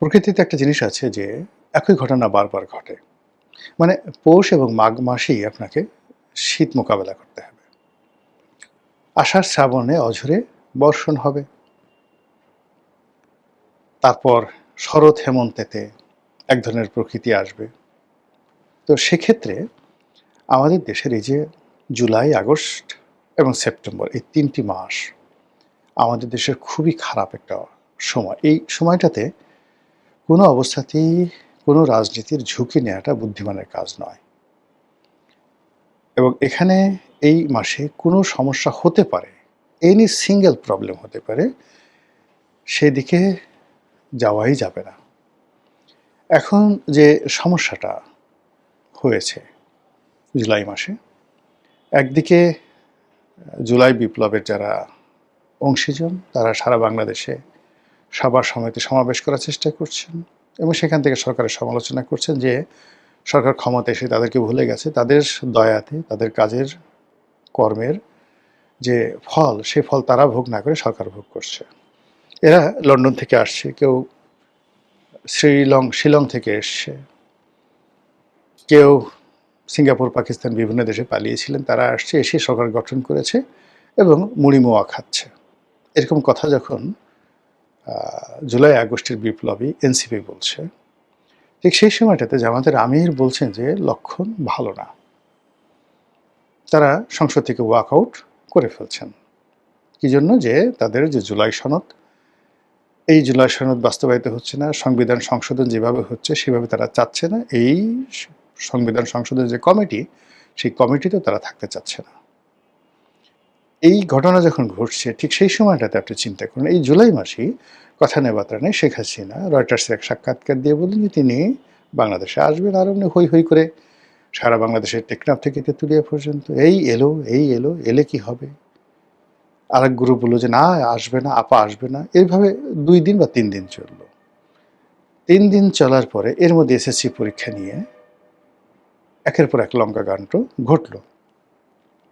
প্রকৃতিতে একটা জিনিস আছে যে একই ঘটনা বারবার ঘটে। মানে পৌষ এবং মাঘ মাসেই আপনাকে শীত মোকাবেলা করতে হবে। আষাঢ় শ্রাবণে অঝোরে বর্ষণ হবে। তারপর শরৎ হেমন্তেতে এক ধরনের প্রকৃতি আসবে। তো সেক্ষেত্রে আমাদের দেশের এই যে জুলাই, আগস্ট এবং সেপ্টেম্বর এই ৩ টি মাস আমাদের দেশের খুবই খারাপ একটা সময়। এই সময়টাতে কোনো অবস্থাতেই কোনো রাজনীতির ঝুঁকি নেওয়াটা বুদ্ধিমানের কাজ নয়। এবং এখানে এই মাসে কোনো সমস্যা হতে পারে, এনি সিঙ্গেল প্রবলেম হতে পারে, সেদিকে যাওয়াই যাবে না। এখন যে সমস্যাটা হয়েছে জুলাই মাসে, একদিকে জুলাই বিপ্লবের যারা অংশীজন তারা সারা বাংলাদেশে সভা সমিতি সমাবেশ করার চেষ্টা করছেন এবং সেখান থেকে সরকারের সমালোচনা করছেন যে সরকার ক্ষমতায় এসে তাদেরকে ভুলে গেছে, তাদের দয়াতে তাদের কাজের কর্মের যে ফল, সে ফল তারা ভোগ না করে সরকার ভোগ করছে। এরা লন্ডন থেকে আসছে, কেউ শিলং থেকে এসছে, কেউ সিঙ্গাপুর, পাকিস্তান বিভিন্ন দেশে পালিয়েছিলেন, তারা আসছে, এসে সরকার গঠন করেছে এবং মুড়ি মোয়া খাচ্ছে। এরকম কথা যখন জুলাই আগস্টের বিপ্লবী এনসিপি বলছে, ঠিক সেই সময়টাতে জামাতের আমির বলছেন যে লক্ষণ ভালো না, তারা সংসদ থেকে ওয়াক আউট করে ফেলছেন। কি জন্য? যে তাদের যে জুলাই সনদ, এই জুলাই সনদ বাস্তবায়িত হচ্ছে না, সংবিধান সংশোধন যেভাবে হচ্ছে সেভাবে তারা চাচ্ছে না, এই সংবিধান সংশোধনের যে কমিটি, সেই কমিটিতেও তারা থাকতে চাচ্ছে না। এই ঘটনা যখন ঘটছে ঠিক সেই সময়টাতে আপনি চিন্তা করুন, এই জুলাই মাসেই কথা নেই বার্তা নেই, শেখ হাসিনা রয়টার্সের এক সাক্ষাৎকার দিয়ে বললেন যে তিনি বাংলাদেশে আসবেন, আর এমনি হই হই করে সারা বাংলাদেশের টেকনাফ থেকে তেঁতুলিয়া পর্যন্ত এই এলো, এলে কি হবে? আরেক গ্রুপ বললো যে না আসবে না, আপা আসবে না। এইভাবে 2 দিন বা 3 দিন চললো। 3 দিন চলার পরে এর মধ্যে এসএসসি পরীক্ষা নিয়ে একের পর এক লঙ্কা কাণ্ড ঘটলো।